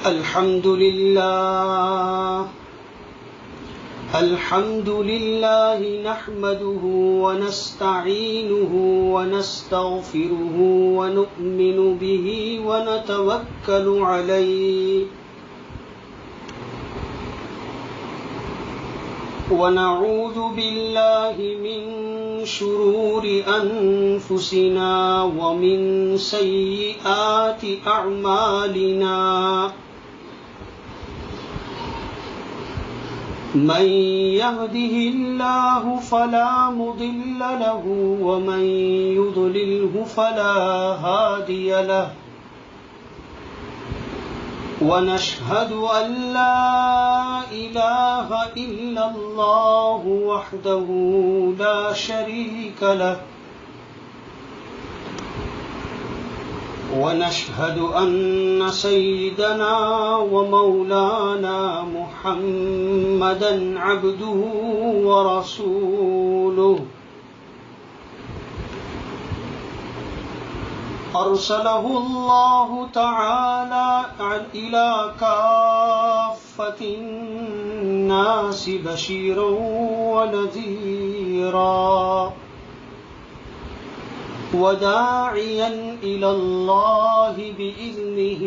الحمد لله نحمده ونستعينه ونستغفره ونؤمن به ونتوكل عليه ونعوذ بالله من شرور أنفسنا ومن سيئات أعمالنا من يهده الله فلا مضل له ومن يضلله فلا هادي له ونشهد أن لا إله إلا الله وحده لا شريك له ونشهد أن سيدنا ومولانا محمدا عبده ورسوله أرسله الله تعالى إلى كافة الناس بشيرا ونذيرا وداعيا إلى الله بإذنه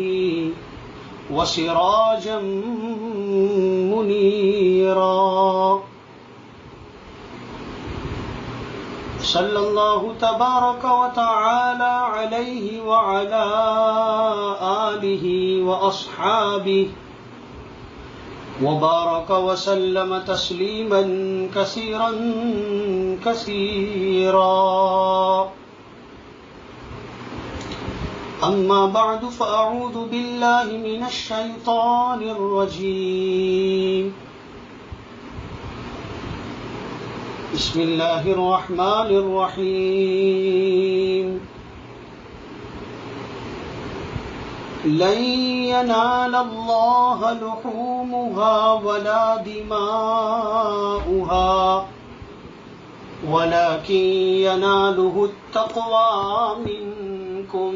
وسراجا منيرا صلى الله تبارك وتعالى عليه وعلى آله وأصحابه وبارك وسلم تسليما كثيرا كثيرا أما بعد فأعوذ بالله من الشيطان الرجيم بسم الله الرحمن الرحيم لن ينال الله لحومها ولا دماؤها ولكن يناله التقوى منكم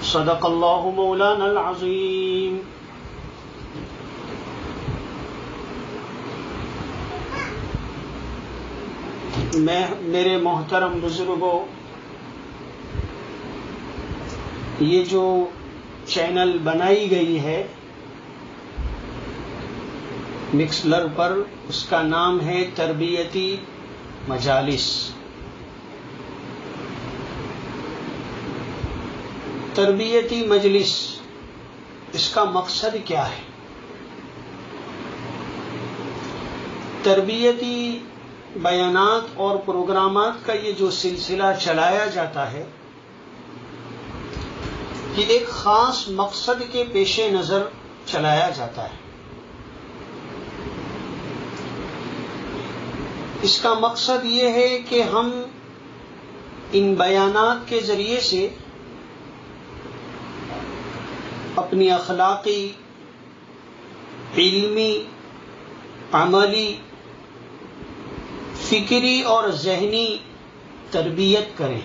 صدق الله مولانا العظيم. میرے محترم بزرگوں، یہ جو چینل بنائی گئی ہے مکسلر پر، اس کا نام ہے تربیتی مجالس. تربیتی مجلس، اس کا مقصد کیا ہے؟ تربیتی بیانات اور پروگرامات کا یہ جو سلسلہ چلایا جاتا ہے، یہ ایک خاص مقصد کے پیش نظر چلایا جاتا ہے. اس کا مقصد یہ ہے کہ ہم ان بیانات کے ذریعے سے اپنی اخلاقی، علمی، عملی، فکری اور ذہنی تربیت کریں.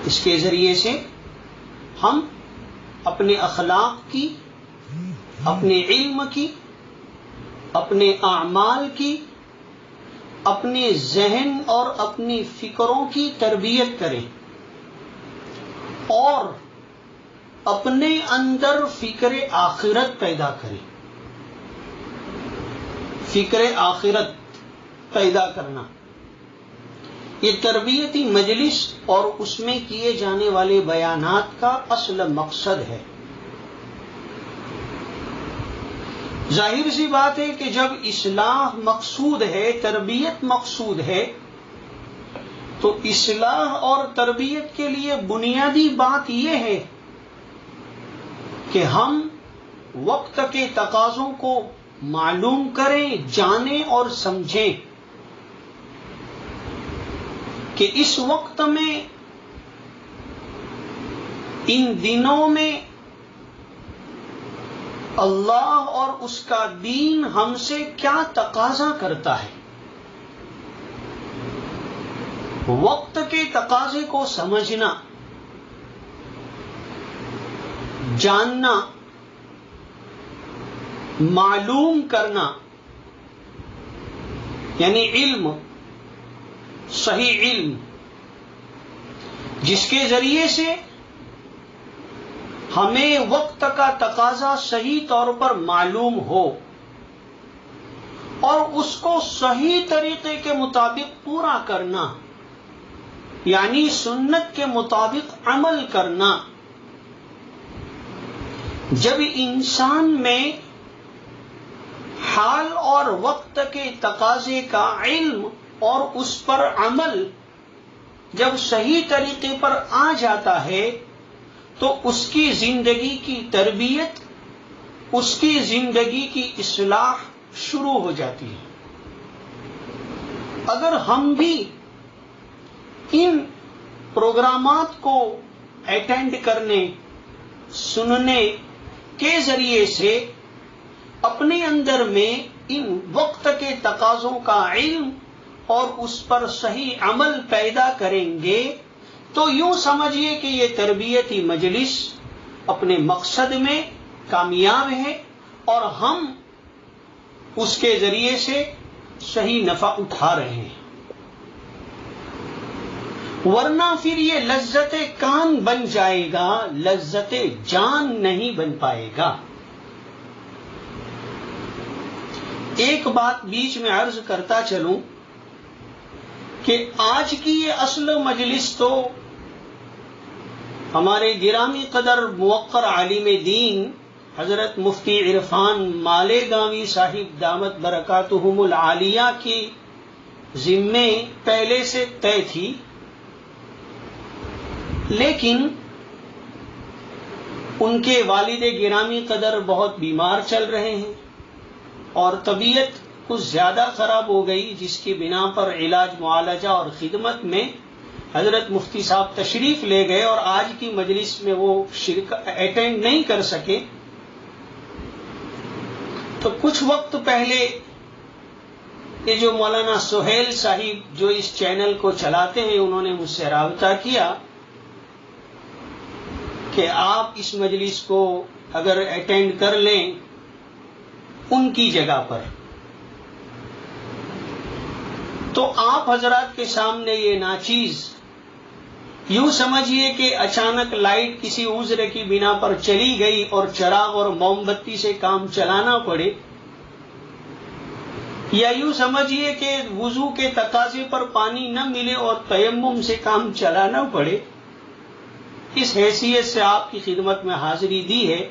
اس کے ذریعے سے ہم اپنے اخلاق کی، اپنے علم کی، اپنے اعمال کی، اپنے ذہن اور اپنی فکروں کی تربیت کریں اور اپنے اندر فکر آخرت پیدا کریں. فکر آخرت پیدا کرنا یہ تربیتی مجلس اور اس میں کیے جانے والے بیانات کا اصل مقصد ہے. ظاہر سی بات ہے کہ جب اصلاح مقصود ہے، تربیت مقصود ہے، تو اصلاح اور تربیت کے لیے بنیادی بات یہ ہے کہ ہم وقت کے تقاضوں کو معلوم کریں، جانیں اور سمجھیں کہ اس وقت میں، ان دنوں میں اللہ اور اس کا دین ہم سے کیا تقاضا کرتا ہے. وقت کے تقاضے کو سمجھنا، جاننا، معلوم کرنا، یعنی علم، صحیح علم، جس کے ذریعے سے ہمیں وقت کا تقاضا صحیح طور پر معلوم ہو اور اس کو صحیح طریقے کے مطابق پورا کرنا، یعنی سنت کے مطابق عمل کرنا۔ جب انسان میں حال اور وقت کے تقاضے کا علم اور اس پر عمل جب صحیح طریقے پر آ جاتا ہے تو اس کی زندگی کی تربیت، اس کی زندگی کی اصلاح شروع ہو جاتی ہے۔ اگر ہم بھی ان پروگرامات کو اٹینڈ کرنے، سننے کے ذریعے سے اپنے اندر میں ان وقت کے تقاضوں کا علم اور اس پر صحیح عمل پیدا کریں گے تو یوں سمجھیے کہ یہ تربیتی مجلس اپنے مقصد میں کامیاب ہے اور ہم اس کے ذریعے سے صحیح نفع اٹھا رہے ہیں، ورنہ پھر یہ لذت کان بن جائے گا، لذت جان نہیں بن پائے گا۔ ایک بات بیچ میں عرض کرتا چلوں کہ آج کی یہ اصل مجلس تو ہمارے گرامی قدر موقر عالم دین حضرت مفتی عرفان مالیگاوی صاحب دامت برکاتہم العالیہ کی ذمے پہلے سے طے تھی، لیکن ان کے والد گرامی قدر بہت بیمار چل رہے ہیں اور طبیعت کچھ زیادہ خراب ہو گئی، جس کی بنا پر علاج، معالجہ اور خدمت میں حضرت مفتی صاحب تشریف لے گئے اور آج کی مجلس میں وہ اٹینڈ نہیں کر سکے۔ تو کچھ وقت پہلے یہ جو مولانا سہیل صاحب جو اس چینل کو چلاتے ہیں، انہوں نے مجھ سے رابطہ کیا کہ آپ اس مجلس کو اگر اٹینڈ کر لیں ان کی جگہ پر، تو آپ حضرات کے سامنے یہ ناچیز یوں سمجھیے کہ اچانک لائٹ کسی عذر کی بنا پر چلی گئی اور چراغ اور موم بتی سے کام چلانا پڑے، یا یوں سمجھیے کہ وضو کے تقاضے پر پانی نہ ملے اور تیمم سے کام چلانا پڑے، اس حیثیت سے آپ کی خدمت میں حاضری دی ہے۔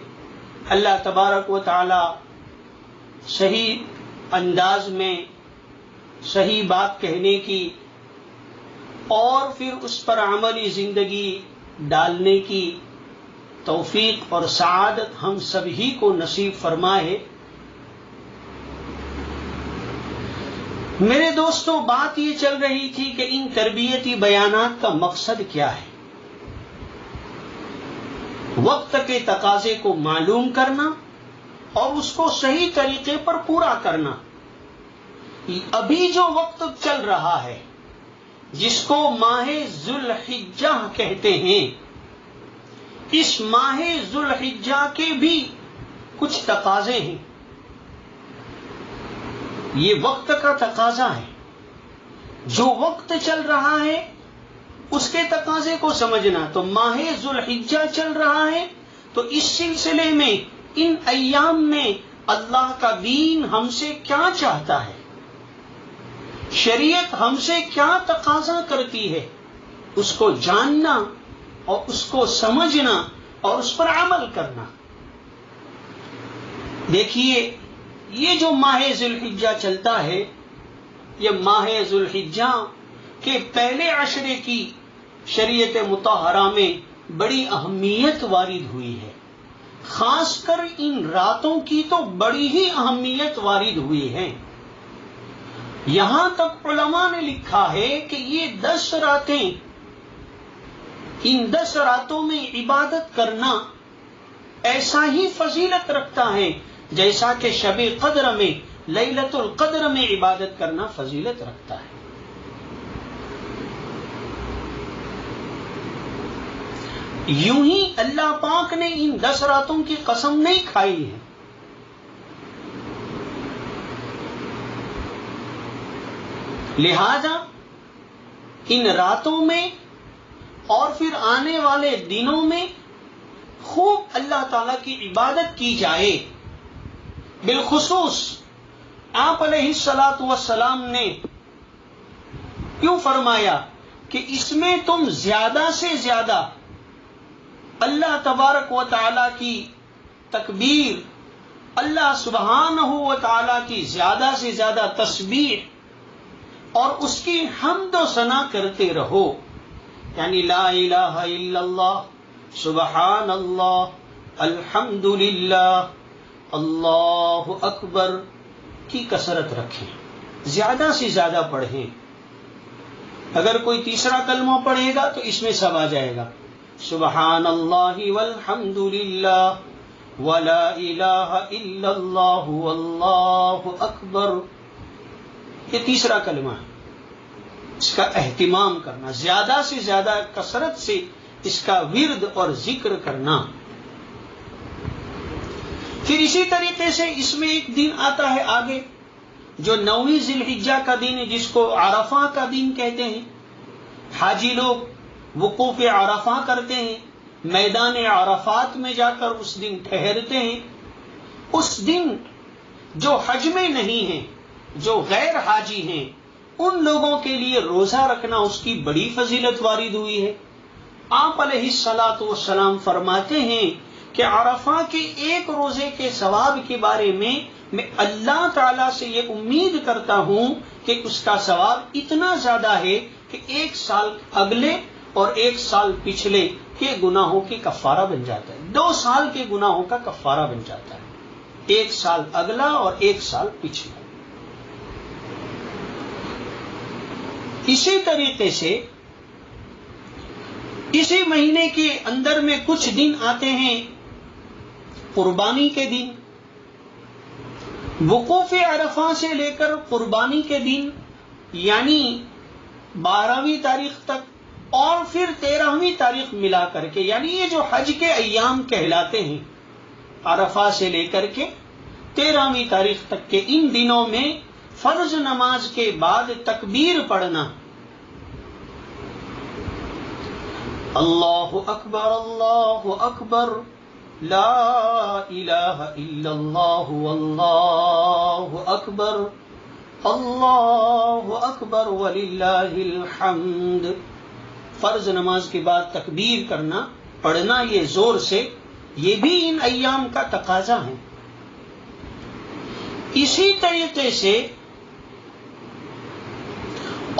اللہ تبارک و تعالی صحیح انداز میں صحیح بات کہنے کی اور پھر اس پر عملی زندگی ڈالنے کی توفیق اور سعادت ہم سبھی کو نصیب فرمائے۔ میرے دوستو، بات یہ چل رہی تھی کہ ان تربیتی بیانات کا مقصد کیا ہے؟ وقت کے تقاضے کو معلوم کرنا اور اس کو صحیح طریقے پر پورا کرنا۔ ابھی جو وقت چل رہا ہے جس کو ماہ ذوالحجہ کہتے ہیں، اس ماہ ذوالحجہ کے بھی کچھ تقاضے ہیں۔ یہ وقت کا تقاضا ہے، جو وقت چل رہا ہے اس کے تقاضے کو سمجھنا۔ تو ماہ ذوالحجہ چل رہا ہے تو اس سلسلے میں ان ایام میں اللہ کا دین ہم سے کیا چاہتا ہے، شریعت ہم سے کیا تقاضا کرتی ہے، اس کو جاننا اور اس کو سمجھنا اور اس پر عمل کرنا۔ دیکھیے، یہ جو ماہ ذوالحجہ چلتا ہے، یہ ماہ ذوالحجہ کے پہلے عشرے کی شریعت مطہرہ میں بڑی اہمیت وارد ہوئی ہے، خاص کر ان راتوں کی تو بڑی ہی اہمیت وارد ہوئی ہے۔ یہاں تک علماء نے لکھا ہے کہ یہ 10 راتیں، ان 10 راتوں میں عبادت کرنا ایسا ہی فضیلت رکھتا ہے جیسا کہ شب قدر میں، لیلۃ القدر میں عبادت کرنا فضیلت رکھتا ہے۔ یوں ہی اللہ پاک نے ان 10 راتوں کی قسم نہیں کھائی ہے. لہذا ان راتوں میں اور پھر آنے والے دنوں میں خوب اللہ تعالی کی عبادت کی جائے. بالخصوص آپ علیہ الصلاۃ والسلام نے کیوں فرمایا کہ اس میں تم زیادہ سے زیادہ اللہ تبارک و تعالی کی تکبیر، اللہ سبحانہ و تعالی کی زیادہ سے زیادہ تسبیح اور اس کی حمد و ثنا کرتے رہو. یعنی لا الہ الا اللہ، سبحان اللہ، الحمد للہ، اللہ اکبر کی کثرت رکھیں، زیادہ سے زیادہ پڑھیں. اگر کوئی تیسرا کلمہ پڑھے گا تو اس میں سب آ جائے گا، سبحان اللہ والحمد للہ ولا الہ الا اللہ واللہ اکبر. یہ تیسرا کلمہ ہے. اس کا اہتمام کرنا، زیادہ سے زیادہ کثرت سے اس کا ورد اور ذکر کرنا. پھر اسی طریقے سے اس میں ایک دن آتا ہے آگے جو 9ویں ذی الحجہ کا دن ہے، جس کو عرفہ کا دن کہتے ہیں. حاجی لوگ وقوف عرفہ کرتے ہیں، میدان عرفات میں جا کر اس دن ٹھہرتے ہیں. اس دن جو حج میں نہیں ہیں، جو غیر حاجی ہیں، ان لوگوں کے لیے روزہ رکھنا اس کی بڑی فضیلت وارد ہوئی ہے. آپ علیہ الصلاۃ والسلام فرماتے ہیں کہ عرفہ کے ایک روزے کے ثواب کے بارے میں اللہ تعالیٰ سے یہ امید کرتا ہوں کہ اس کا ثواب اتنا زیادہ ہے کہ 1 سال اگلے اور 1 سال پچھلے کے گناہوں کی کفارہ بن جاتا ہے. 2 سال کے گناہوں کا کفارہ بن جاتا ہے، 1 سال اگلا اور 1 سال پچھلا. اسی طریقے سے اسی مہینے کے اندر میں کچھ دن آتے ہیں قربانی کے دن. وقوف عرفہ سے لے کر قربانی کے دن یعنی 12ویں تاریخ تک اور پھر 13ویں تاریخ ملا کر کے، یعنی یہ جو حج کے ایام کہلاتے ہیں، عرفہ سے لے کر کے 13ویں تاریخ تک کے ان دنوں میں فرض نماز کے بعد تکبیر پڑھنا، اللہ اکبر اللہ اکبر لا الہ الا اللہ واللہ اکبر اللہ اکبر وللہ الحمد. فرض نماز کے بعد تکبیر کرنا، پڑھنا یہ زور سے، یہ بھی ان ایام کا تقاضا ہے. اسی طریقے سے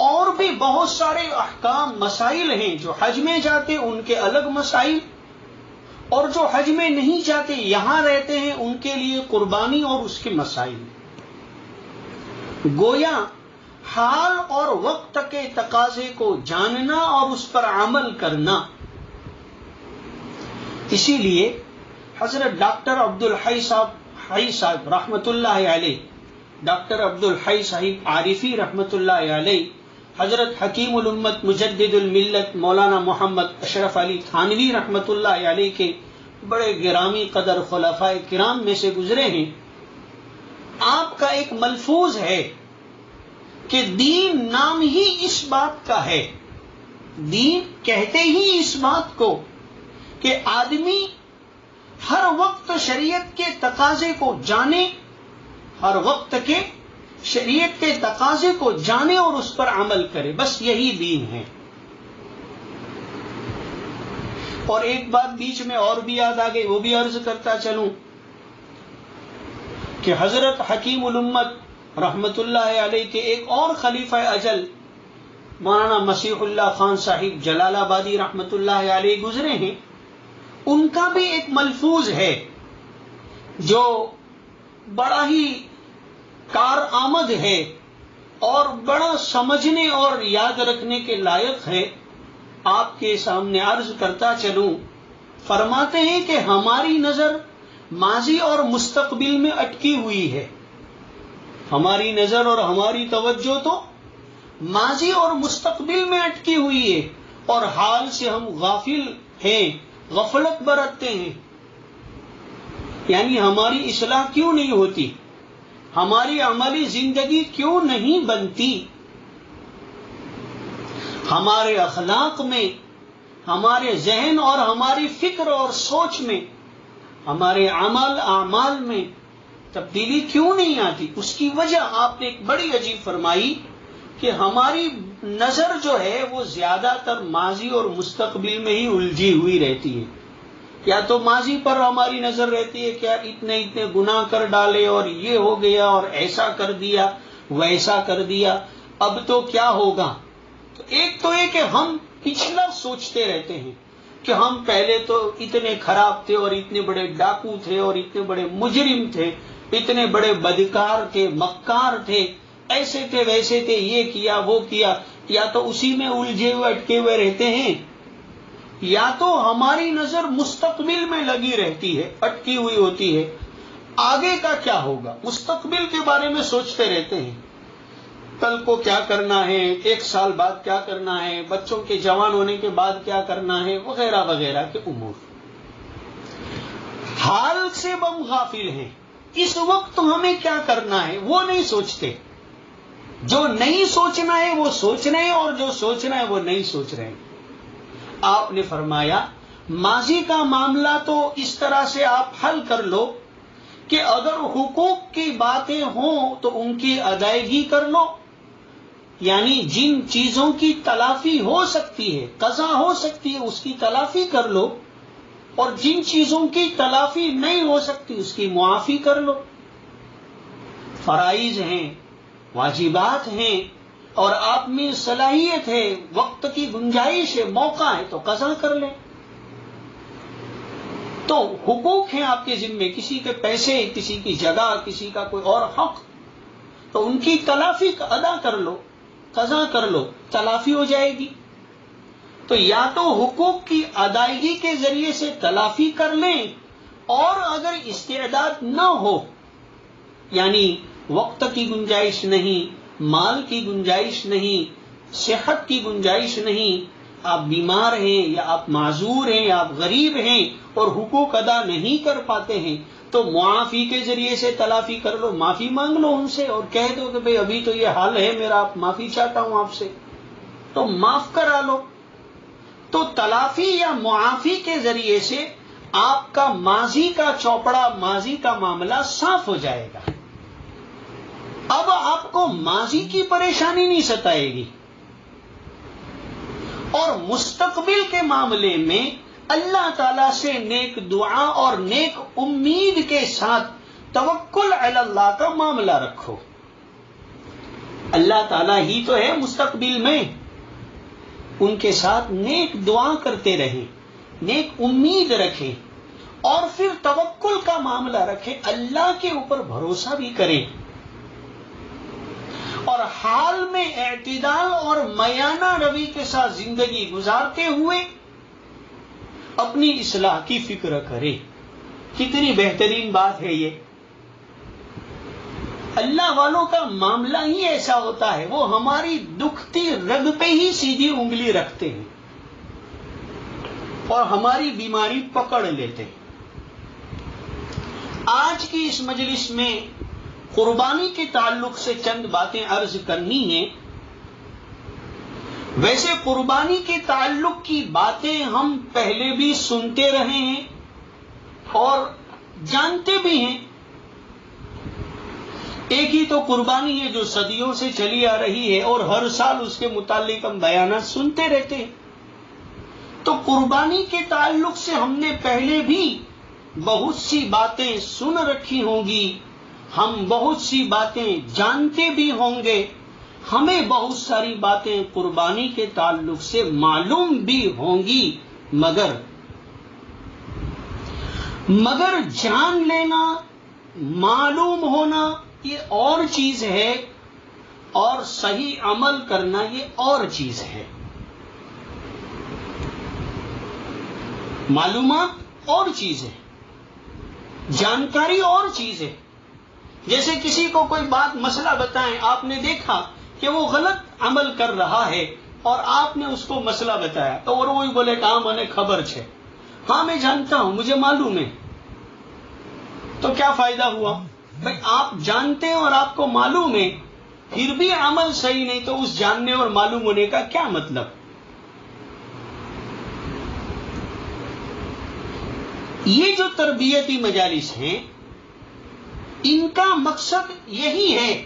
اور بھی بہت سارے احکام مسائل ہیں. جو حج میں جاتے ان کے الگ مسائل، اور جو حج میں نہیں جاتے یہاں رہتے ہیں ان کے لیے قربانی اور اس کے مسائل. گویا حال اور وقت کے تقاضے کو جاننا اور اس پر عمل کرنا. اسی لیے حضرت ڈاکٹر عبدالحی صاحب رحمۃ اللہ علیہ، ڈاکٹر عبدالحی صاحب عارفی رحمۃ اللہ علیہ، حضرت حکیم الامت مجدد الملت مولانا محمد اشرف علی تھانوی رحمۃ اللہ علیہ کے بڑے گرامی قدر خلفاء کرام میں سے گزرے ہیں. آپ کا ایک ملفوظ ہے کہ دین نام ہی اس بات کا ہے، دین کہتے ہی اس بات کو کہ آدمی ہر وقت شریعت کے تقاضے کو جانے، ہر وقت کے شریعت کے تقاضے کو جانے اور اس پر عمل کرے. بس یہی دین ہے. اور ایک بات بیچ میں اور بھی یاد آ گئی، وہ بھی عرض کرتا چلوں کہ حضرت حکیم الامت رحمت اللہ علیہ کے ایک اور خلیفہ اجل مولانا مسیح اللہ خان صاحب جلال آبادی رحمت اللہ علیہ گزرے ہیں. ان کا بھی ایک ملفوظ ہے جو بڑا ہی کارآمد ہے اور بڑا سمجھنے اور یاد رکھنے کے لائق ہے. آپ کے سامنے عرض کرتا چلوں. فرماتے ہیں کہ ہماری نظر ماضی اور مستقبل میں اٹکی ہوئی ہے. ہماری نظر اور ہماری توجہ تو ماضی اور مستقبل میں اٹکی ہوئی ہے، اور حال سے ہم غافل ہیں غفلت برتتے ہیں. یعنی ہماری اصلاح کیوں نہیں ہوتی؟ ہماری عملی زندگی کیوں نہیں بنتی؟ ہمارے اخلاق میں، ہمارے ذہن اور ہماری فکر اور سوچ میں، ہمارے اعمال میں تبدیلی کیوں نہیں آتی؟ اس کی وجہ آپ نے ایک بڑی عجیب فرمائی کہ ہماری نظر جو ہے وہ زیادہ تر ماضی اور مستقبل میں ہی الجھی ہوئی رہتی ہے. یا تو ماضی پر ہماری نظر رہتی ہے کہ اتنے گناہ کر ڈالے اور یہ ہو گیا اور ایسا کر دیا ویسا کر دیا، اب تو کیا ہوگا. تو ایک تو یہ کہ ہم پچھلا سوچتے رہتے ہیں کہ ہم پہلے تو اتنے خراب تھے اور اتنے بڑے ڈاکو تھے اور اتنے بڑے مجرم تھے، اتنے بڑے بدکار تھے، مکار تھے، ایسے تھے ویسے تھے، یہ کیا وہ کیا. یا تو اسی میں الجھے ہوئے اٹکے ہوئے رہتے ہیں، یا تو ہماری نظر مستقبل میں لگی رہتی ہے، اٹکی ہوئی ہوتی ہے. آگے کا کیا ہوگا، مستقبل کے بارے میں سوچتے رہتے ہیں، کل کو کیا کرنا ہے، 1 سال بعد کیا کرنا ہے، بچوں کے جوان ہونے کے بعد کیا کرنا ہے، وغیرہ وغیرہ کے امور. حال سے ہم غافل ہیں. اس وقت ہمیں کیا کرنا ہے وہ نہیں سوچتے. جو نہیں سوچنا ہے وہ سوچ رہے ہیں، اور جو سوچنا ہے وہ نہیں سوچ رہے ہیں. آپ نے فرمایا ماضی کا معاملہ تو اس طرح سے آپ حل کر لو کہ اگر حقوق کی باتیں ہوں تو ان کی ادائیگی کر لو. یعنی جن چیزوں کی تلافی ہو سکتی ہے، قضا ہو سکتی ہے، اس کی تلافی کر لو، اور جن چیزوں کی تلافی نہیں ہو سکتی اس کی معافی کر لو. فرائض ہیں، واجبات ہیں، اور آپ میں صلاحیت ہے، وقت کی گنجائش ہے، موقع ہے تو قضا کر لیں. تو حقوق ہیں آپ کے ذمے، کسی کے پیسے، کسی کی جگہ، کسی کا کوئی اور حق، تو ان کی تلافی ادا کر لو، قضا کر لو، تلافی ہو جائے گی. تو یا تو حقوق کی ادائیگی کے ذریعے سے تلافی کر لیں، اور اگر استعداد نہ ہو، یعنی وقت کی گنجائش نہیں، مال کی گنجائش نہیں، صحت کی گنجائش نہیں، آپ بیمار ہیں یا آپ معذور ہیں یا آپ غریب ہیں اور حقوق ادا نہیں کر پاتے ہیں، تو معافی کے ذریعے سے تلافی کر لو. معافی مانگ لو ان سے اور کہہ دو کہ بھئی ابھی تو یہ حال ہے میرا، آپ معافی چاہتا ہوں آپ سے، تو معاف کرا لو. تو تلافی یا معافی کے ذریعے سے آپ کا ماضی کا چوپڑا، ماضی کا معاملہ صاف ہو جائے گا. اب آپ کو ماضی کی پریشانی نہیں ستائے گی. اور مستقبل کے معاملے میں اللہ تعالیٰ سے نیک دعا اور نیک امید کے ساتھ توکل علی اللہ کا معاملہ رکھو. اللہ تعالیٰ ہی تو ہے مستقبل میں، ان کے ساتھ نیک دعا کرتے رہیں، نیک امید رکھیں، اور پھر توکل کا معاملہ رکھیں، اللہ کے اوپر بھروسہ بھی کریں، اور حال میں اعتدال اور میانہ روی کے ساتھ زندگی گزارتے ہوئے اپنی اصلاح کی فکر کرے. کتنی بہترین بات ہے یہ. اللہ والوں کا معاملہ ہی ایسا ہوتا ہے، وہ ہماری دکھتی رگ پہ ہی سیدھی انگلی رکھتے ہیں اور ہماری بیماری پکڑ لیتے ہیں. آج کی اس مجلس میں قربانی کے تعلق سے چند باتیں عرض کرنی ہیں. ویسے قربانی کے تعلق کی باتیں ہم پہلے بھی سنتے رہے ہیں اور جانتے بھی ہیں. ایک ہی تو قربانی ہے جو صدیوں سے چلی آ رہی ہے، اور ہر سال اس کے متعلق ہم بیانات سنتے رہتے ہیں. تو قربانی کے تعلق سے ہم نے پہلے بھی بہت سی باتیں سن رکھی ہوں گی، ہم بہت سی باتیں جانتے بھی ہوں گے، ہمیں بہت ساری باتیں قربانی کے تعلق سے معلوم بھی ہوں گی، مگر جان لینا، معلوم ہونا یہ اور چیز ہے، اور صحیح عمل کرنا یہ اور چیز ہے. معلومات اور چیز ہے، جانکاری اور چیز ہے. جیسے کسی کو کوئی بات مسئلہ بتائیں، آپ نے دیکھا کہ وہ غلط عمل کر رہا ہے اور آپ نے اس کو مسئلہ بتایا، تو اور وہی بولے کہ ہاں منے خبر چھے، ہاں میں جانتا ہوں، مجھے معلوم ہے، تو کیا فائدہ ہوا؟ بھائی آپ جانتے ہیں اور آپ کو معلوم ہے، پھر بھی عمل صحیح نہیں، تو اس جاننے اور معلوم ہونے کا کیا مطلب؟ یہ جو تربیتی مجالس ہیں، ان کا مقصد یہی ہے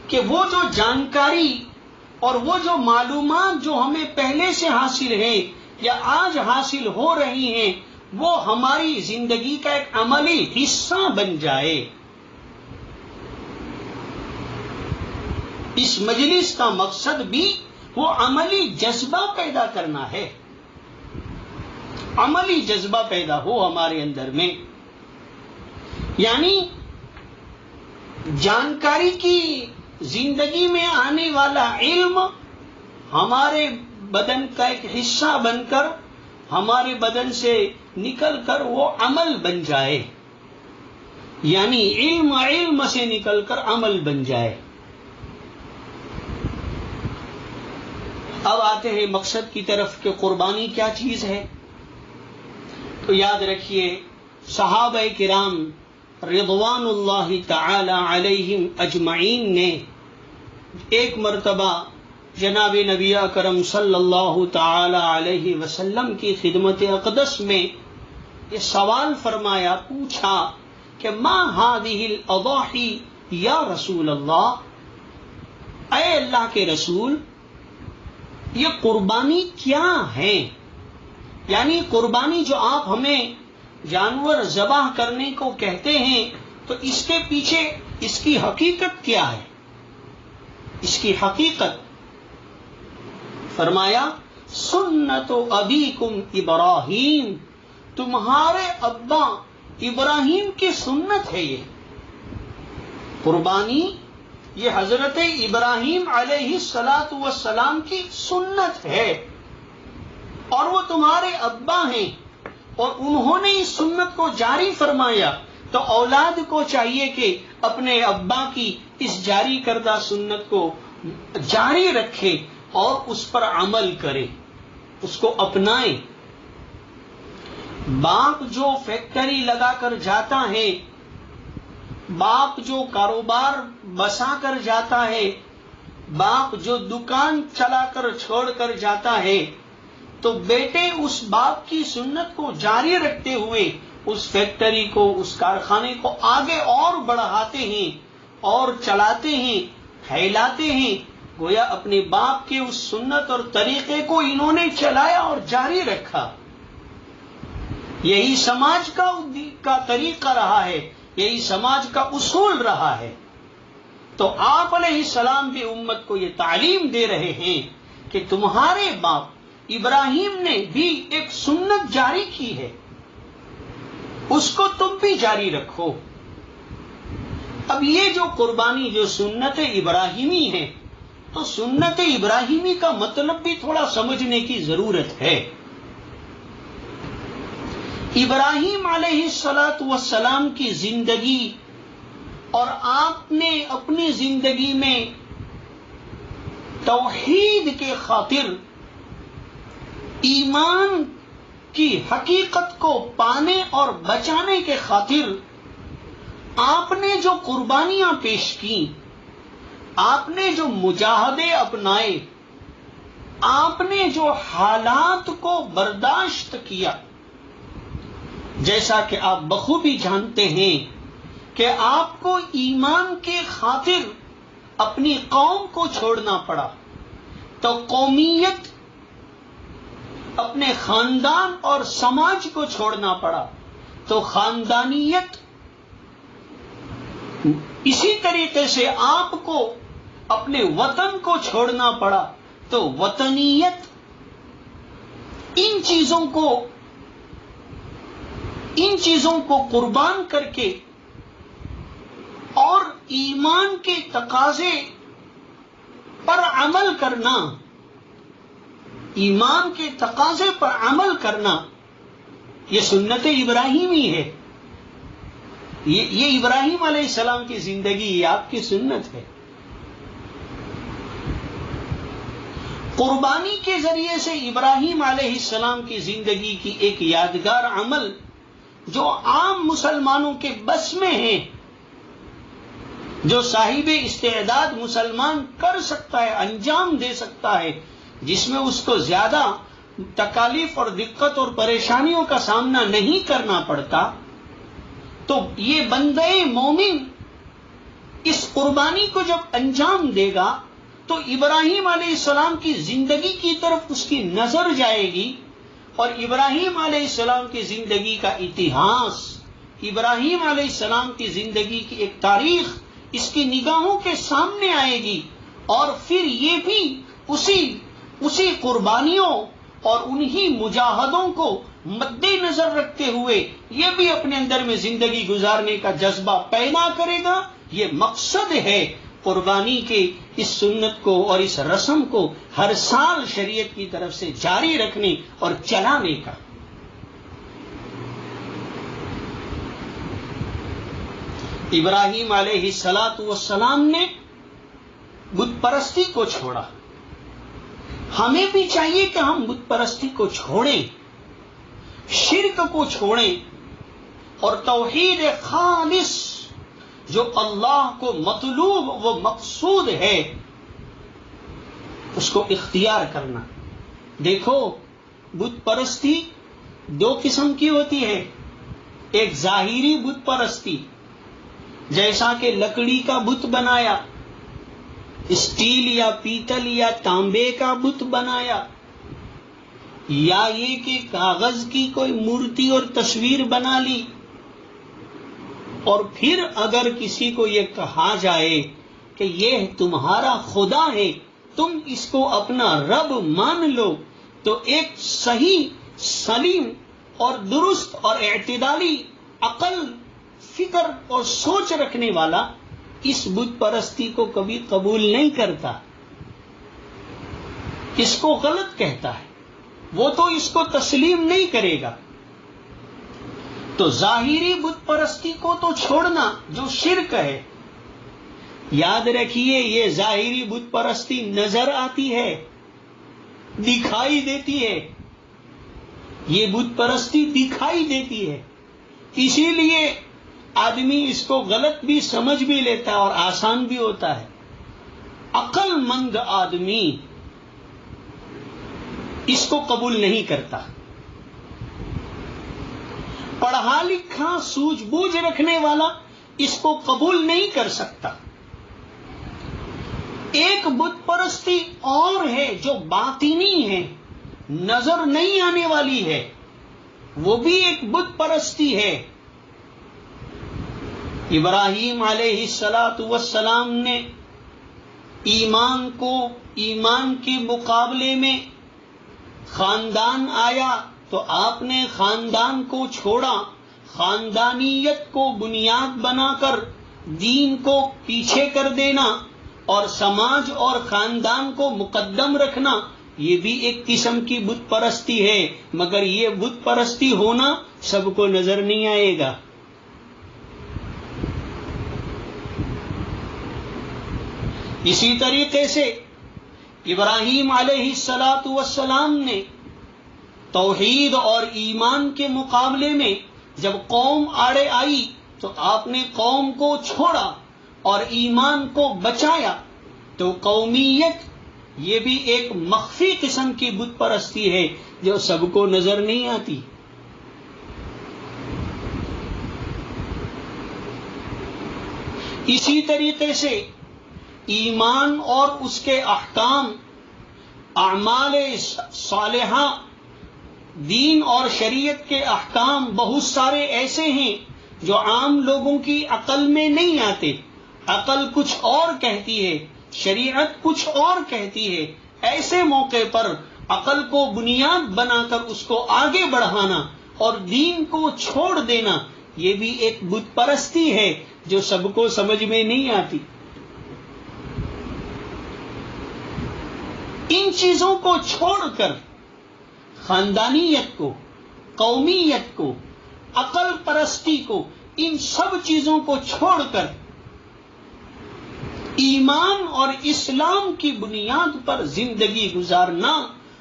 کہ وہ جو جانکاری اور وہ جو معلومات جو ہمیں پہلے سے حاصل ہیں یا آج حاصل ہو رہی ہیں، وہ ہماری زندگی کا ایک عملی حصہ بن جائے۔ اس مجلس کا مقصد بھی وہ عملی جذبہ پیدا کرنا ہے، عملی جذبہ پیدا ہو ہمارے اندر میں، یعنی جانکاری کی زندگی میں آنے والا علم ہمارے بدن کا ایک حصہ بن کر، ہمارے بدن سے نکل کر وہ عمل بن جائے، یعنی علم سے نکل کر عمل بن جائے۔ اب آتے ہیں مقصد کی طرف کہ قربانی کیا چیز ہے۔ تو یاد رکھیے، صحابہ کرام رضوان اللہ تعالی علیہم اجمعین نے ایک مرتبہ جناب نبی اکرم صلی اللہ تعالی علیہ وسلم کی خدمت اقدس میں یہ سوال فرمایا، پوچھا کہ ما هذه الاضاحی یا رسول اللہ، اے اللہ کے رسول، یہ قربانی کیا ہے؟ یعنی قربانی جو آپ ہمیں جانور ذبح کرنے کو کہتے ہیں، تو اس کے پیچھے اس کی حقیقت کیا ہے؟ اس کی حقیقت فرمایا، سنت ابیکم ابراہیم، تمہارے ابا ابراہیم کی سنت ہے یہ قربانی، یہ حضرت ابراہیم علیہ السلام کی سنت ہے، اور وہ تمہارے ابا ہیں، اور انہوں نے اس سنت کو جاری فرمایا، تو اولاد کو چاہیے کہ اپنے ابا کی اس جاری کردہ سنت کو جاری رکھے اور اس پر عمل کرے، اس کو اپنائے۔ باپ جو فیکٹری لگا کر جاتا ہے، باپ جو کاروبار بسا کر جاتا ہے، باپ جو دکان چلا کر چھوڑ کر جاتا ہے، تو بیٹے اس باپ کی سنت کو جاری رکھتے ہوئے اس فیکٹری کو، اس کارخانے کو آگے اور بڑھاتے ہیں اور چلاتے ہیں، پھیلاتے ہیں، گویا اپنے باپ کے اس سنت اور طریقے کو انہوں نے چلایا اور جاری رکھا۔ یہی سماج کا طریقہ رہا ہے، یہی سماج کا اصول رہا ہے۔ تو آپ علیہ السلام بھی امت کو یہ تعلیم دے رہے ہیں کہ تمہارے باپ ابراہیم نے بھی ایک سنت جاری کی ہے، اس کو تم بھی جاری رکھو۔ اب یہ جو قربانی جو سنت ابراہیمی ہے، تو سنت ابراہیمی کا مطلب بھی تھوڑا سمجھنے کی ضرورت ہے۔ ابراہیم علیہ السلام کی زندگی، اور آپ نے اپنی زندگی میں توحید کے خاطر، ایمان کی حقیقت کو پانے اور بچانے کے خاطر آپ نے جو قربانیاں پیش کی، آپ نے جو مجاہدے اپنائے، آپ نے جو حالات کو برداشت کیا، جیسا کہ آپ بخوبی جانتے ہیں کہ آپ کو ایمان کے خاطر اپنی قوم کو چھوڑنا پڑا، تو قومیت، اپنے خاندان اور سماج کو چھوڑنا پڑا، تو خاندانیت، اسی طریقے سے آپ کو اپنے وطن کو چھوڑنا پڑا، تو وطنیت، ان چیزوں کو قربان کر کے اور ایمان کے تقاضے پر عمل کرنا، ایمان کے تقاضے پر عمل کرنا، یہ سنت ابراہیمی ہے۔ یہ ابراہیم علیہ السلام کی زندگی، یہ آپ کی سنت ہے۔ قربانی کے ذریعے سے ابراہیم علیہ السلام کی زندگی کی ایک یادگار عمل جو عام مسلمانوں کے بس میں ہے، جو صاحب استعداد مسلمان کر سکتا ہے، انجام دے سکتا ہے، جس میں اس کو زیادہ تکالیف اور دقت اور پریشانیوں کا سامنا نہیں کرنا پڑتا، تو یہ بندے مومن اس قربانی کو جب انجام دے گا تو ابراہیم علیہ السلام کی زندگی کی طرف اس کی نظر جائے گی، اور ابراہیم علیہ السلام کی زندگی کا اتہاس، ابراہیم علیہ السلام کی زندگی کی ایک تاریخ اس کی نگاہوں کے سامنے آئے گی، اور پھر یہ بھی اسی قربانیوں اور انہی مجاہدوں کو مد نظر رکھتے ہوئے یہ بھی اپنے اندر میں زندگی گزارنے کا جذبہ پیدا کرے گا۔ یہ مقصد ہے قربانی کے اس سنت کو اور اس رسم کو ہر سال شریعت کی طرف سے جاری رکھنے اور چلانے کا۔ ابراہیم علیہ السلام نے بت پرستی کو چھوڑا، ہمیں بھی چاہیے کہ ہم بت پرستی کو چھوڑیں، شرک کو چھوڑیں، اور توحید خالص جو اللہ کو مطلوب و مقصود ہے اس کو اختیار کرنا۔ دیکھو، بت پرستی دو قسم کی ہوتی ہے، ایک ظاہری بت پرستی، جیسا کہ لکڑی کا بت بنایا، اسٹیل یا پیتل یا تانبے کا بت بنایا، یا یہ کہ کاغذ کی کوئی مورتی اور تصویر بنا لی، اور پھر اگر کسی کو یہ کہا جائے کہ یہ تمہارا خدا ہے، تم اس کو اپنا رب مان لو، تو ایک صحیح، سلیم اور درست اور اعتدالی عقل، فکر اور سوچ رکھنے والا اس بت پرستی کو کبھی قبول نہیں کرتا، اس کو غلط کہتا ہے، وہ تو اس کو تسلیم نہیں کرے گا۔ تو ظاہری بت پرستی کو تو چھوڑنا جو شرک ہے۔ یاد رکھیے، یہ ظاہری بت پرستی نظر آتی ہے، دکھائی دیتی ہے، یہ بت پرستی دکھائی دیتی ہے، اسی لیے آدمی اس کو غلط بھی سمجھ بھی لیتا ہے اور آسان بھی ہوتا ہے۔ عقل مند آدمی اس کو قبول نہیں کرتا، پڑھا لکھا سوجھ بوجھ رکھنے والا اس کو قبول نہیں کر سکتا۔ ایک بت پرستی اور ہے جو باطنی ہے، نظر نہیں آنے والی ہے، وہ بھی ایک بت پرستی ہے۔ ابراہیم علیہ السلام نے ایمان کے مقابلے میں خاندان آیا تو آپ نے خاندان کو چھوڑا، خاندانیت کو بنیاد بنا کر دین کو پیچھے کر دینا اور سماج اور خاندان کو مقدم رکھنا، یہ بھی ایک قسم کی بت پرستی ہے، مگر یہ بت پرستی ہونا سب کو نظر نہیں آئے گا۔ اسی طریقے سے ابراہیم علیہ السلام نے توحید اور ایمان کے مقابلے میں جب قوم آڑے آئی تو آپ نے قوم کو چھوڑا اور ایمان کو بچایا۔ تو قومیت یہ بھی ایک مخفی قسم کی بت پرستی ہے جو سب کو نظر نہیں آتی۔ اسی طریقے سے ایمان اور اس کے احکام، اعمال صالحہ، دین اور شریعت کے احکام بہت سارے ایسے ہیں جو عام لوگوں کی عقل میں نہیں آتے۔ عقل کچھ اور کہتی ہے، شریعت کچھ اور کہتی ہے۔ ایسے موقع پر عقل کو بنیاد بنا کر اس کو آگے بڑھانا اور دین کو چھوڑ دینا، یہ بھی ایک بت پرستی ہے جو سب کو سمجھ میں نہیں آتی۔ ان چیزوں کو چھوڑ کر خاندانیت کو، قومیت کو، عقل پرستی کو، ان سب چیزوں کو چھوڑ کر ایمان اور اسلام کی بنیاد پر زندگی گزارنا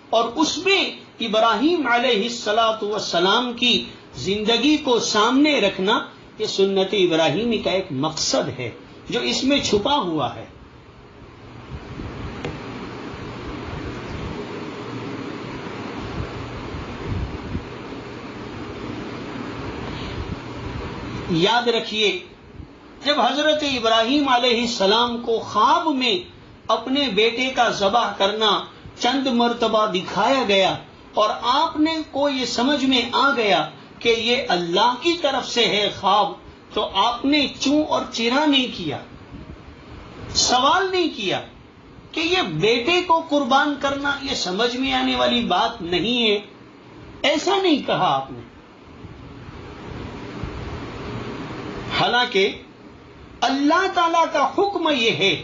اور اس میں ابراہیم علیہ السلام کی زندگی کو سامنے رکھنا، یہ سنت ابراہیمی کا ایک مقصد ہے جو اس میں چھپا ہوا ہے۔ یاد رکھیے، جب حضرت ابراہیم علیہ السلام کو خواب میں اپنے بیٹے کا ذبح کرنا چند مرتبہ دکھایا گیا اور آپ نے کو یہ سمجھ میں آ گیا کہ یہ اللہ کی طرف سے ہے خواب، تو آپ نے چوں اور چرا نہیں کیا، سوال نہیں کیا کہ یہ بیٹے کو قربان کرنا یہ سمجھ میں آنے والی بات نہیں ہے، ایسا نہیں کہا آپ نے۔ حالانکہ اللہ تعالی کا حکم یہ ہے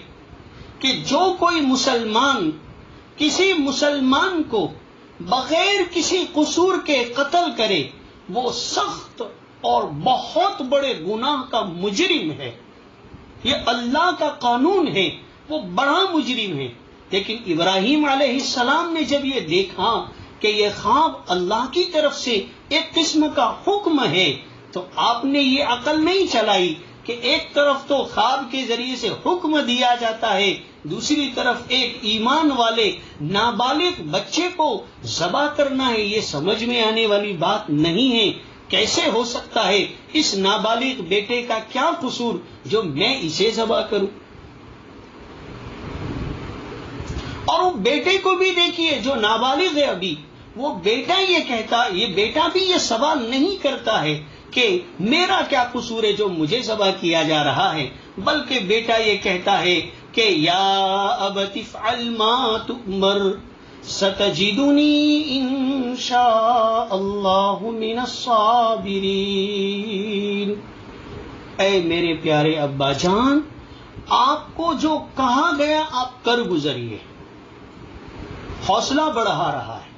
کہ جو کوئی مسلمان کسی مسلمان کو بغیر کسی قصور کے قتل کرے وہ سخت اور بہت بڑے گناہ کا مجرم ہے، یہ اللہ کا قانون ہے، وہ بڑا مجرم ہے۔ لیکن ابراہیم علیہ السلام نے جب یہ دیکھا کہ یہ خواب اللہ کی طرف سے ایک قسم کا حکم ہے، تو آپ نے یہ عقل نہیں چلائی کہ ایک طرف تو خواب کے ذریعے سے حکم دیا جاتا ہے، دوسری طرف ایک ایمان والے نابالغ بچے کو ذبح کرنا ہے، یہ سمجھ میں آنے والی بات نہیں ہے۔ کیسے ہو سکتا ہے؟ اس نابالغ بیٹے کا کیا قصور جو میں اسے ذبح کروں؟ اور وہ بیٹے کو بھی دیکھیے جو نابالغ ہے ابھی، وہ بیٹا یہ کہتا، یہ بیٹا بھی یہ سوال نہیں کرتا ہے کہ میرا کیا قصور ہے جو مجھے ذبح کیا جا رہا ہے، بلکہ بیٹا یہ کہتا ہے کہ یا ابت افعل ما تؤمر ستجدنی انشاء اللہ من الصابرین۔ اے میرے پیارے ابا جان، آپ کو جو کہا گیا آپ کر گزریے۔ حوصلہ بڑھا رہا ہے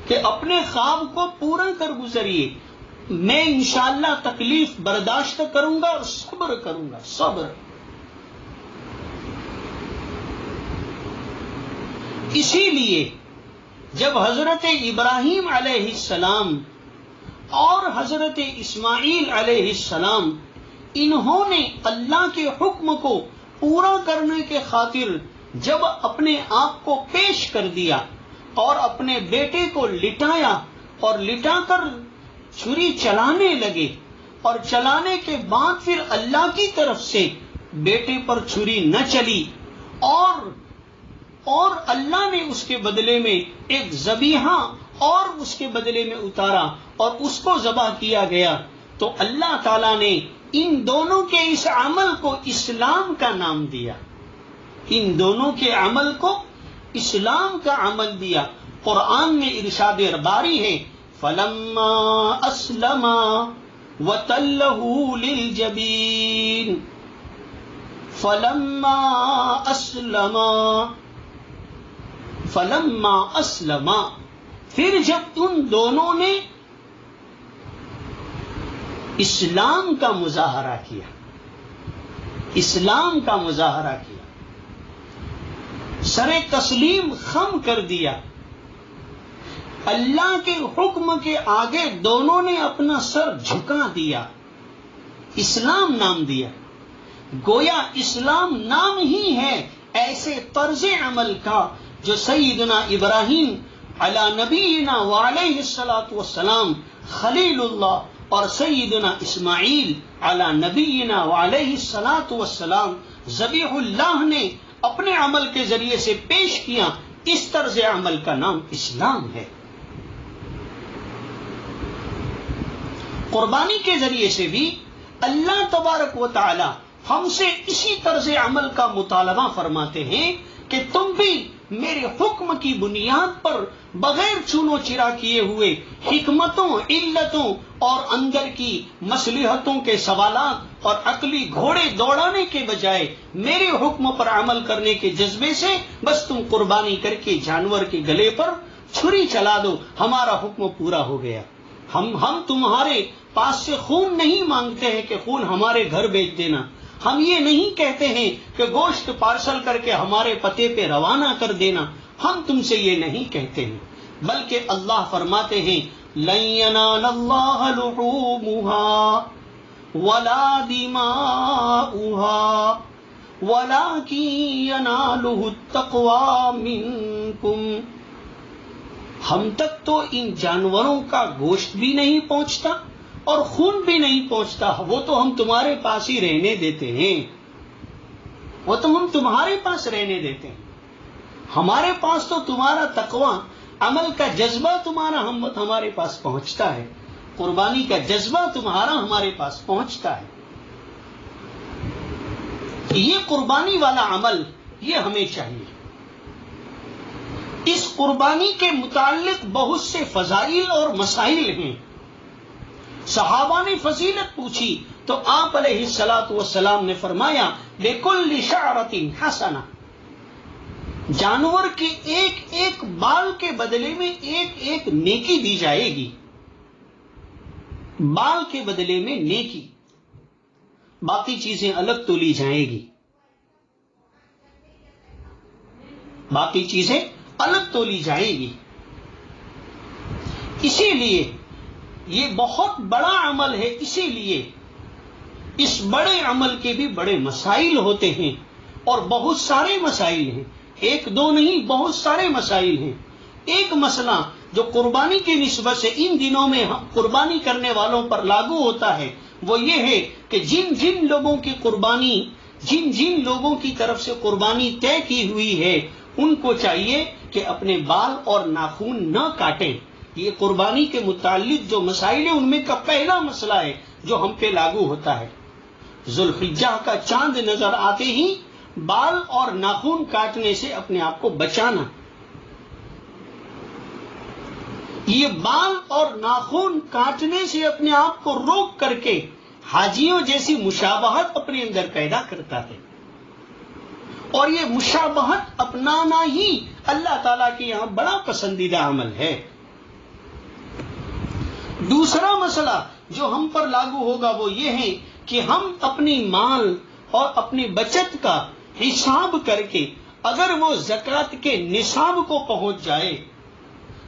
کہ اپنے خواب کو پورا کر گزریے، میں انشاءاللہ تکلیف برداشت کروں گا اور صبر کروں گا، صبر۔ اسی لیے جب حضرت ابراہیم علیہ السلام اور حضرت اسماعیل علیہ السلام انہوں نے اللہ کے حکم کو پورا کرنے کے خاطر جب اپنے آپ کو پیش کر دیا اور اپنے بیٹے کو لٹایا اور لٹا کر چھری چلانے لگے، اور چلانے کے بعد پھر اللہ کی طرف سے بیٹے پر چھری نہ چلی اور اللہ نے اس کے بدلے میں ایک ذبیحہ اور اس کے بدلے میں اتارا اور اس کو ذبح کیا گیا، تو اللہ تعالیٰ نے ان دونوں کے اس عمل کو اسلام کا نام دیا، ان دونوں کے عمل کو اسلام کا عمل دیا۔ قرآن میں ارشاد باری ہے فَلَمَّا أَسْلَمَا وَتَلَّهُ لِلْجَبِينِ، فَلَمَّا أَسْلَمَا، پھر جب ان دونوں نے اسلام کا مظاہرہ کیا، اسلام کا مظاہرہ کیا، سر تسلیم خم کر دیا، اللہ کے حکم کے آگے دونوں نے اپنا سر جھکا دیا، اسلام نام دیا۔ گویا اسلام نام ہی ہے ایسے طرز عمل کا جو سیدنا ابراہیم علی نبینا وعلیہ الصلاۃ والسلام خلیل اللہ اور سیدنا اسماعیل علی نبینا وعلیہ الصلاۃ والسلام ذبیح اللہ نے اپنے عمل کے ذریعے سے پیش کیا، اس طرز عمل کا نام اسلام ہے۔ قربانی کے ذریعے سے بھی اللہ تبارک و تعالی ہم سے اسی طرز عمل کا مطالبہ فرماتے ہیں کہ تم بھی میرے حکم کی بنیاد پر بغیر چونو چرا کیے ہوئے حکمتوں، علتوں اور اندر کی مصلحتوں کے سوالات اور عقلی گھوڑے دوڑانے کے بجائے میرے حکم پر عمل کرنے کے جذبے سے بس تم قربانی کر کے جانور کے گلے پر چھری چلا دو، ہمارا حکم پورا ہو گیا۔ ہم تمہارے پاس سے خون نہیں مانگتے ہیں کہ خون ہمارے گھر بیچ دینا، ہم یہ نہیں کہتے ہیں کہ گوشت پارسل کر کے ہمارے پتے پہ روانہ کر دینا، ہم تم سے یہ نہیں کہتے ہیں، بلکہ اللہ فرماتے ہیں لن ينال اللہ لحومها ولا دماؤها ولكن يناله التقوى منكم۔ ہم تک تو ان جانوروں کا گوشت بھی نہیں پہنچتا اور خون بھی نہیں پہنچتا، وہ تو ہم تمہارے پاس ہی رہنے دیتے ہیں، وہ تو ہم تمہارے پاس رہنے دیتے ہیں، ہمارے پاس تو تمہارا تقویٰ، عمل کا جذبہ تمہارا ہمارے پاس پہنچتا ہے، قربانی کا جذبہ تمہارا ہمارے پاس پہنچتا ہے۔ یہ قربانی والا عمل یہ ہمیں چاہیے۔ اس قربانی کے متعلق بہت سے فضائل اور مسائل ہیں۔ صحابہ نے فضیلت پوچھی تو آپ علیہ الصلوۃ والسلام نے فرمایا لِكُلِّ شَعْرَةٍ حَسَنَةٍ، جانور کے ایک ایک بال کے بدلے میں ایک ایک نیکی دی جائے گی، بال کے بدلے میں نیکی، باقی چیزیں الگ تولی جائیں گی، باقی چیزیں الگ تولی جائے گی۔ اسی لیے یہ بہت بڑا عمل ہے، اسی لیے اس بڑے عمل کے بھی بڑے مسائل ہوتے ہیں، اور بہت سارے مسائل ہیں، ایک دو نہیں، بہت سارے مسائل ہیں۔ ایک مسئلہ جو قربانی کی نسبت سے ان دنوں میں قربانی کرنے والوں پر لاگو ہوتا ہے وہ یہ ہے کہ جن جن لوگوں کی قربانی، جن جن لوگوں کی طرف سے قربانی طے کی ہوئی ہے، ان کو چاہیے کہ اپنے بال اور ناخن نہ کاٹیں۔ یہ قربانی کے متعلق جو مسائل ہیں ان میں کا پہلا مسئلہ ہے جو ہم پہ لاگو ہوتا ہے۔ ذوالحجہ کا چاند نظر آتے ہی بال اور ناخن کاٹنے سے اپنے آپ کو بچانا۔ یہ بال اور ناخن کاٹنے سے اپنے آپ کو روک کر کے حاجیوں جیسی مشابہت اپنے اندر پیدا کرتا ہے، اور یہ مشابہت اپنانا ہی اللہ تعالیٰ کے یہاں بڑا پسندیدہ عمل ہے۔ دوسرا مسئلہ جو ہم پر لاگو ہوگا وہ یہ ہے کہ ہم اپنی مال اور اپنی بچت کا حساب کر کے اگر وہ زکوٰۃ کے نصاب کو پہنچ جائے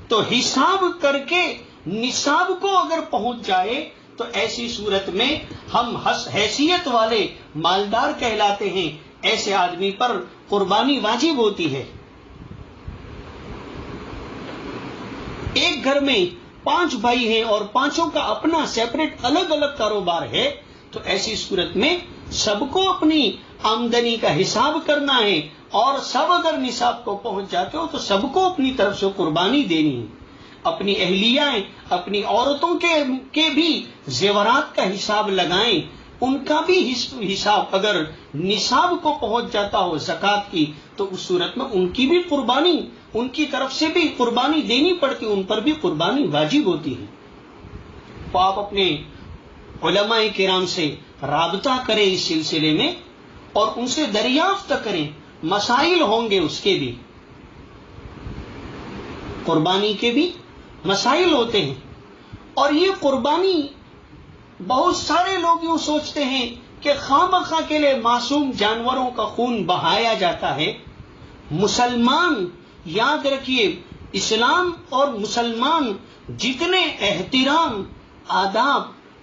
تو حساب کر کے نصاب کو اگر پہنچ جائے تو ایسی صورت میں ہم حیثیت والے مالدار کہلاتے ہیں، ایسے آدمی پر قربانی واجب ہوتی ہے۔ ایک گھر میں 5 بھائی ہیں اور 5 کا اپنا سیپریٹ الگ الگ کاروبار ہے، تو ایسی صورت میں سب کو اپنی آمدنی کا حساب کرنا ہے، اور سب اگر نصاب کو پہنچ جاتے ہو تو سب کو اپنی طرف سے قربانی دینی ہے۔ اپنی اہلیہ، اپنی عورتوں کے بھی زیورات کا حساب لگائیں، ان کا بھی حساب اگر نصاب کو پہنچ جاتا ہو زکوٰۃ کی تو اس صورت میں ان کی بھی قربانی، ان کی طرف سے بھی قربانی دینی پڑتی، ان پر بھی قربانی واجب ہوتی ہے۔ تو آپ اپنے علماء کرام سے رابطہ کریں اس سلسلے میں اور ان سے دریافت کریں، مسائل ہوں گے اس کے بھی، قربانی کے بھی مسائل ہوتے ہیں۔ اور یہ قربانی بہت سارے لوگ یوں سوچتے ہیں کہ خواہ مخواہ کے لیے معصوم جانوروں کا خون بہایا جاتا ہے۔ مسلمان یاد رکھیے، اسلام اور مسلمان جتنے احترام، آداب،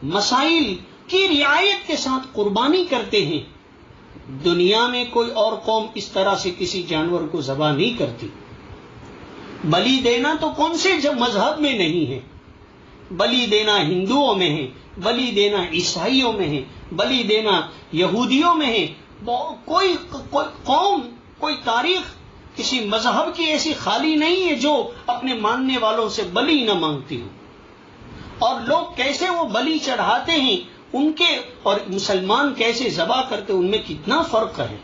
مسائل کی رعایت کے ساتھ قربانی کرتے ہیں، دنیا میں کوئی اور قوم اس طرح سے کسی جانور کو ذبح نہیں کرتی۔ بلی دینا تو کون سے مذہب میں نہیں ہے؟ بلی دینا ہندوؤں میں ہے، بلی دینا عیسائیوں میں ہے، بلی دینا یہودیوں میں ہے۔ کوئی قوم، کوئی تاریخ کسی مذہب کی ایسی خالی نہیں ہے جو اپنے ماننے والوں سے بلی نہ مانگتی ہو۔ اور لوگ کیسے وہ بلی چڑھاتے ہیں ان کے اور مسلمان کیسے ذبح کرتے ان میں کتنا فرق ہے۔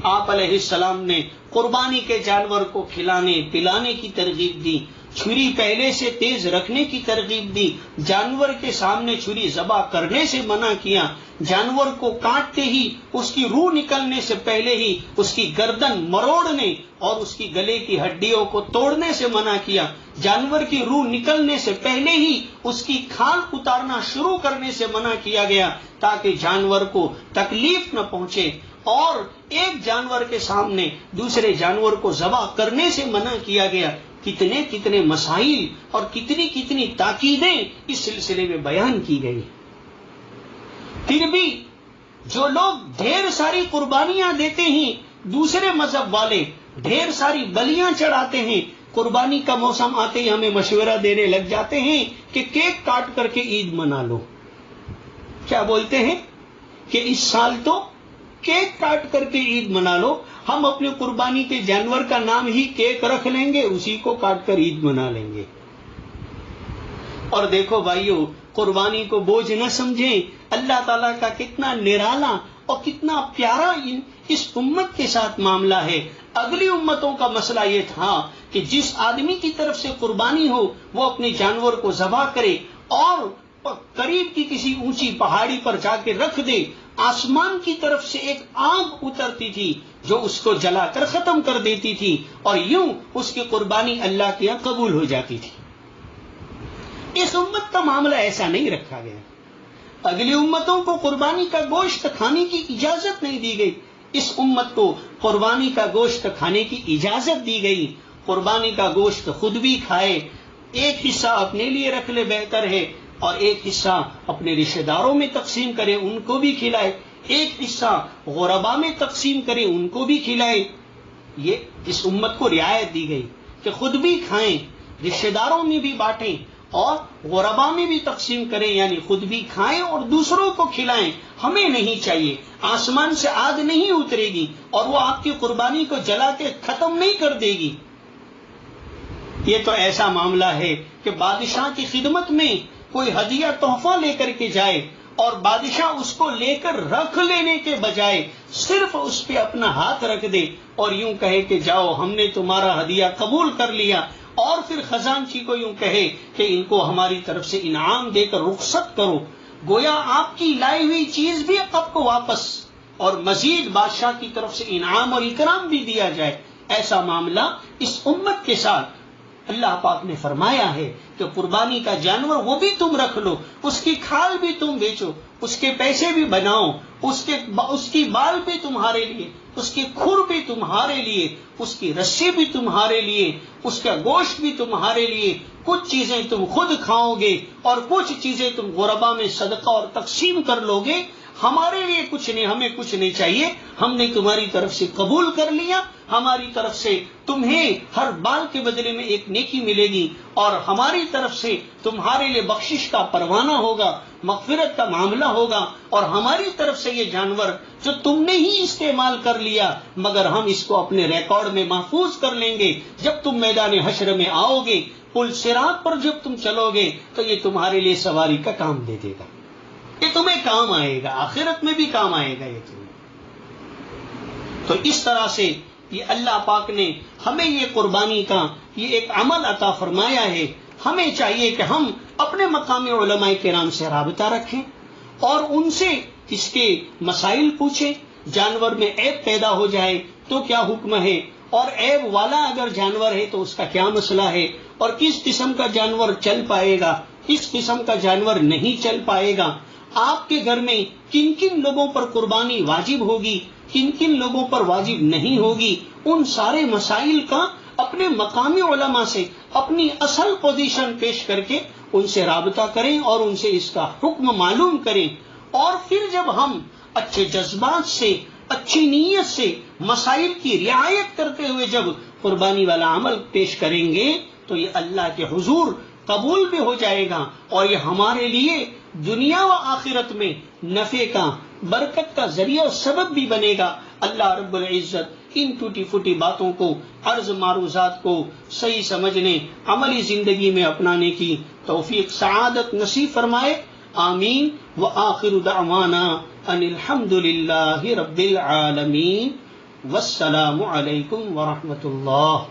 آپ علیہ السلام نے قربانی کے جانور کو کھلانے پلانے کی ترغیب دی، چھری پہلے سے تیز رکھنے کی ترغیب دی، جانور کے سامنے چھری ذبح کرنے سے منع کیا، جانور کو کاٹتے ہی اس کی روح نکلنے سے پہلے ہی اس کی گردن مروڑنے اور اس کی گلے کی ہڈیوں کو توڑنے سے منع کیا، جانور کی روح نکلنے سے پہلے ہی اس کی کھال اتارنا شروع کرنے سے منع کیا گیا تاکہ جانور کو تکلیف نہ پہنچے، اور ایک جانور کے سامنے دوسرے جانور کو ذبح کرنے سے منع کیا گیا۔ کتنے کتنے مسائل اور کتنی کتنی تاکیدیں اس سلسلے میں بیان کی گئی۔ پھر بھی جو لوگ ڈھیر ساری قربانیاں دیتے ہیں، دوسرے مذہب والے ڈھیر ساری بلیاں چڑھاتے ہیں، قربانی کا موسم آتے ہی ہمیں مشورہ دینے لگ جاتے ہیں کہ کیک کاٹ کر کے عید منا لو۔ کیا بولتے ہیں کہ اس سال تو کیک کاٹ کر کے عید منا لو، ہم اپنے قربانی کے جانور کا نام ہی کیک رکھ لیں گے، اسی کو کاٹ کر عید منا لیں گے۔ اور دیکھو بھائیو، قربانی کو بوجھ نہ سمجھیں، اللہ تعالیٰ کا کتنا نرالا اور کتنا پیارا اس امت کے ساتھ معاملہ ہے۔ اگلی امتوں کا مسئلہ یہ تھا کہ جس آدمی کی طرف سے قربانی ہو وہ اپنے جانور کو ذبح کرے اور قریب کی کسی اونچی پہاڑی پر جا کے رکھ دے، آسمان کی طرف سے ایک آگ اترتی تھی جو اس کو جلا کر ختم کر دیتی تھی، اور یوں اس کی قربانی اللہ کے یہاں قبول ہو جاتی تھی۔ اس امت کا معاملہ ایسا نہیں رکھا گیا۔ اگلی امتوں کو قربانی کا گوشت کھانے کی اجازت نہیں دی گئی، اس امت کو قربانی کا گوشت کھانے کی اجازت دی گئی۔ قربانی کا گوشت خود بھی کھائے، ایک حصہ اپنے لیے رکھ لے بہتر ہے، اور ایک حصہ اپنے رشتہ داروں میں تقسیم کرے، ان کو بھی کھلائے، ایک حصہ غربا میں تقسیم کرے، ان کو بھی کھلائے۔ یہ اس امت کو رعایت دی گئی کہ خود بھی کھائیں، رشتہ داروں میں بھی بانٹیں اور غربا میں بھی تقسیم کریں، یعنی خود بھی کھائیں اور دوسروں کو کھلائیں۔ ہمیں نہیں چاہیے، آسمان سے آگ نہیں اترے گی اور وہ آپ کی قربانی کو جلا کے ختم نہیں کر دے گی۔ یہ تو ایسا معاملہ ہے کہ بادشاہ کی خدمت میں کوئی ہدیہ تحفہ لے کر کے جائے اور بادشاہ اس کو لے کر رکھ لینے کے بجائے صرف اس پہ اپنا ہاتھ رکھ دے اور یوں کہے کہ جاؤ ہم نے تمہارا ہدیہ قبول کر لیا، اور پھر خزانچی کو یوں کہے کہ ان کو ہماری طرف سے انعام دے کر رخصت کرو، گویا آپ کی لائی ہوئی چیز بھی آپ کو واپس اور مزید بادشاہ کی طرف سے انعام اور اکرام بھی دیا جائے۔ ایسا معاملہ اس امت کے ساتھ اللہ پاک نے فرمایا ہے کہ قربانی کا جانور وہ بھی تم رکھ لو، اس کی کھال بھی تم بیچو، اس کے پیسے بھی بناؤ، اس کی بال بھی تمہارے لیے، اس کی کھر بھی تمہارے لیے، اس کی رسی بھی تمہارے لیے، اس کا گوشت بھی تمہارے لیے، کچھ چیزیں تم خود کھاؤ گے اور کچھ چیزیں تم غربا میں صدقہ اور تقسیم کر لو گے۔ ہمارے لیے کچھ نہیں، ہمیں کچھ نہیں چاہیے، ہم نے تمہاری طرف سے قبول کر لیا، ہماری طرف سے تمہیں ہر بال کے بدلے میں ایک نیکی ملے گی، اور ہماری طرف سے تمہارے لیے بخشش کا پروانہ ہوگا، مغفرت کا معاملہ ہوگا، اور ہماری طرف سے یہ جانور جو تم نے ہی استعمال کر لیا مگر ہم اس کو اپنے ریکارڈ میں محفوظ کر لیں گے، جب تم میدان حشر میں آؤ گے، پل صراط پر جب تم چلو گے تو یہ تمہارے لیے سواری کا کام دے دے گا، یہ تمہیں کام آئے گا، آخرت میں بھی کام آئے گا یہ تمہیں۔ تو اس طرح سے یہ اللہ پاک نے ہمیں یہ قربانی کا یہ ایک عمل عطا فرمایا ہے۔ ہمیں چاہیے کہ ہم اپنے مقامی علماء کرام سے رابطہ رکھیں اور ان سے اس کے مسائل پوچھیں۔ جانور میں عیب پیدا ہو جائے تو کیا حکم ہے، اور عیب والا اگر جانور ہے تو اس کا کیا مسئلہ ہے، اور کس قسم کا جانور چل پائے گا، کس قسم کا جانور نہیں چل پائے گا، آپ کے گھر میں کن کن لوگوں پر قربانی واجب ہوگی، کن کن لوگوں پر واجب نہیں ہوگی، ان سارے مسائل کا اپنے مقامی علماء سے اپنی اصل پوزیشن پیش کر کے ان سے رابطہ کریں اور ان سے اس کا حکم معلوم کریں، اور پھر جب ہم اچھے جذبات سے، اچھی نیت سے، مسائل کی رعایت کرتے ہوئے جب قربانی والا عمل پیش کریں گے تو یہ اللہ کے حضور قبول بھی ہو جائے گا، اور یہ ہمارے لیے دنیا و آخرت میں نفع کا، برکت کا ذریعہ و سبب بھی بنے گا۔ اللہ رب العزت ان ٹوٹی پھوٹی باتوں کو، عرض معروضات کو صحیح سمجھنے، عملی زندگی میں اپنانے کی توفیق سعادت نصیب فرمائے، آمین۔ وآخر دعوانا ان الحمد للہ رب العالمین، والسلام علیکم ورحمۃ اللہ۔